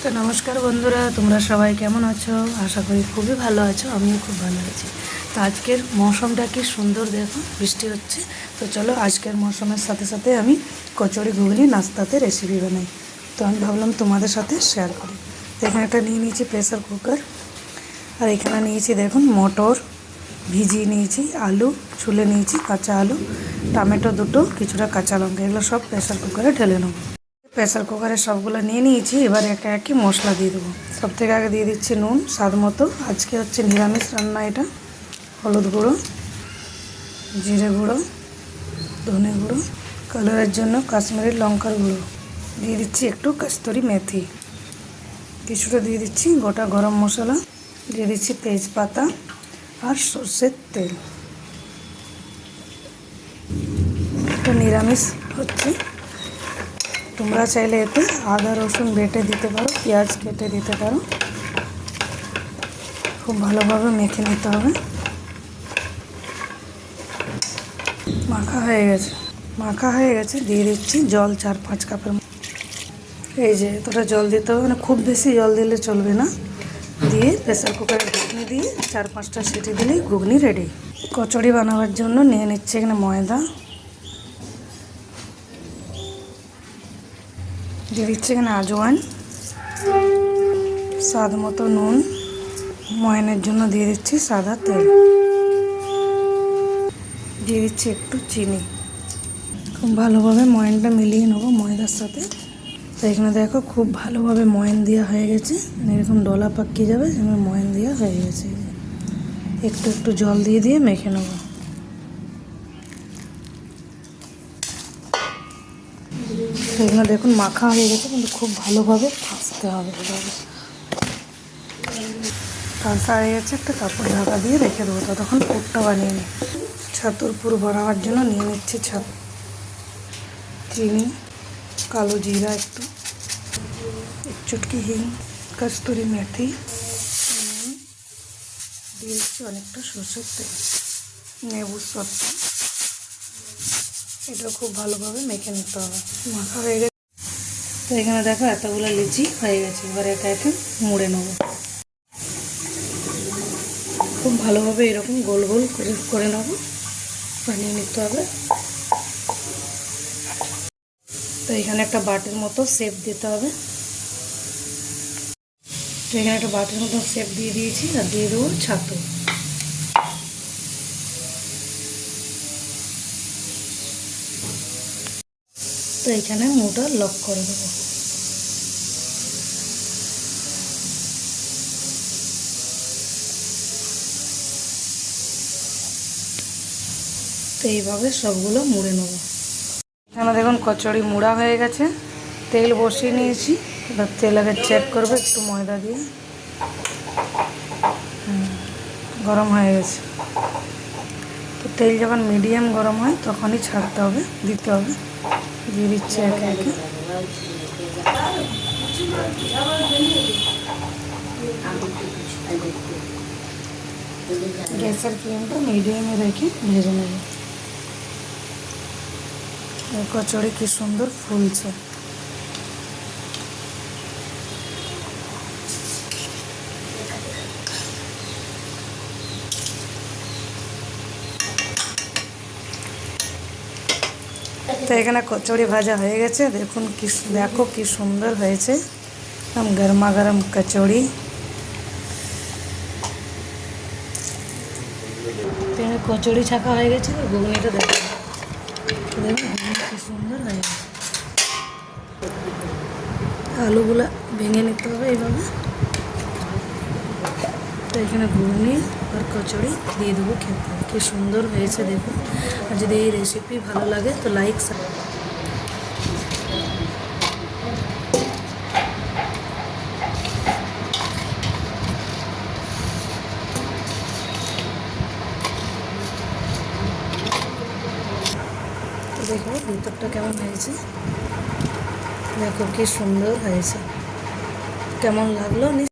তো নমস্কার বন্ধুরা, তোমরা সবাই কেমন আছো? আশা করি খুবই ভালো আছো। আমিও খুব ভালো আছি। তো আজকের মৌসুমটা কি সুন্দর, দেখো বৃষ্টি হচ্ছে। তো চলো আজকের মৌসুমের সাথে সাথে আমি কচুরি ঘুগনি নাস্তাতে রেসিপি বানাই। তো আমি ভাবলাম তোমাদের সাথে শেয়ার করি। তো এখানে একটা নিয়ে নিয়েছি প্রেসার কুকার, আর এখানে নিয়েছি দেখুন মটর ভিজিয়ে নিয়েছি, আলু ছুলে নিয়েছি, কাঁচা আলু, টমেটো দুটো, কিছুটা কাঁচা লঙ্কা, এগুলো সব প্রেসার কুকারে ঢেলে নেবো। প্রেসার কুকারে সবগুলো নিয়ে নিয়েছি। এবার একে একে মশলা দিয়ে দেবো। সব থেকে আগে দিয়ে দিচ্ছি নুন স্বাদ মতো। আজকে হচ্ছে নিরামিষ রান্না এটা। হলুদ গুঁড়ো, জিরে গুঁড়ো, ধনে গুঁড়ো, কালারের জন্য কাশ্মীরি লঙ্কার গুঁড়ো, দিয়ে দিচ্ছি একটু কস্তুরি মেথি, কিছুটা দিয়ে দিচ্ছি গোটা গরম মশলা, দিয়ে দিচ্ছি তেজপাতা আর সর্ষের তেল। এটা নিরামিষ হচ্ছে। তোমরা চাইলে এতে আদা রসুন বেটে দিতে পারো, পেঁয়াজ কেটে দিতে পারো। খুব ভালোভাবে মেখে নিতে হবে। মাখা হয়ে গেছে, দিয়ে দিচ্ছি জল 4-5 কাপের। এই যে এতটা জল দিতে হবে, মানে খুব বেশি জল দিলে চলবে না। দিয়ে প্রেসার কুকারে ঘুগনি দিয়ে 4-5টা সিটি দিলেই ঘুগনি রেডি। কচুরি বানাবার জন্য নিয়ে নিচ্ছি এখানে ময়দা, দিয়ে দিচ্ছি এখানে আজওয়ান, স্বাদ মতো নুন, ময়ানের জন্য দিয়ে দিচ্ছি সাদা তেল, দিয়ে দিচ্ছি একটু চিনি। খুব ভালোভাবে ময়ানটা মিলিয়ে নেবো ময়দার সাথে। তো এখানে দেখো খুব ভালোভাবে ময়ান দেওয়া হয়ে গেছে, এরকম ডলা পাকিয়ে যাবে, এখানে ময়ান দেওয়া হয়ে গেছে। একটু একটু জল দিয়ে দিয়ে মেখে নেব। এখানে দেখুন মাখা হয়ে গেছে, কিন্তু খুব ভালোভাবে ভাজতে হবে। কাঁচা হয়ে গেছে, একটা কাপড় ঢাকা দিয়ে রেখে দেবো। ততক্ষণ পুরটা বানিয়ে নিই। ছাতুর পুর বানাবার জন্য নিয়ে নিচ্ছি চিনি, কালো জিরা একটু, এক চুটকি হিং, কস্তুরি মেথি, দিয়ে দিচ্ছি অনেকটা সরষের তেল, লেবুর শসা। এটা খুব ভালোভাবে মেখে নিতে হবে। মাখা হয়ে গেছে। তো এখানে দেখো এতগুলো লিচি হয়ে গেছে। এবার একা একে মুড়ে নেবো। খুব ভালোভাবে এরকম গোল গোল করে নেবো, বানিয়ে নিতে হবে। তো এখানে একটা বাটির মতো শেপ দিতে হবে। তো এখানে একটা বাটির মতো শেপ দিয়ে দিয়েছি, আর দিয়ে দেবো ছাতু। তো এখানে মুটা লক করে দেবো। তো এইভাবে সবগুলো মুড়ে নেব। এখানে দেখুন কচুরি মুড়া হয়ে গেছে। তেল বসিয়ে নিয়েছি। এবার তেল আগে চেক করবো একটু ময়দা দিয়ে। গরম হয়ে গেছে। তো তেল যখন মিডিয়াম গরম হয় তখনই ছাড়তে হবে, দিতে হবে। দিয়ে দিচ্ছি একে একে। গ্যাসের ফ্লেমটা মিডিয়ামে রেখে ভেজে নেব। কচুরি কি সুন্দর ফুলছে। তো এখানে কচুরি ভাজা হয়ে গেছে। দেখো কি সুন্দর হয়েছে, একদম গরমা গরম কচুরি। কচুরি ছাকা হয়ে গেছে। ঘুগনিটা দেখুন ঘুগনি কি সুন্দর হয়ে গেছে। আলুগুলা ভেঙে নিতে হবে এইভাবে। তো এখানে ঘুগনি আর কচুরি দিয়ে দেবো খেতে। কি সুন্দর হয়েছে দেখুন। আর যদি এই রেসিপি ভালো লাগে তো লাইক। দেখো ভিতরটা কেমন হয়েছে, দেখো কি সুন্দর হয়েছে। কেমন লাগলো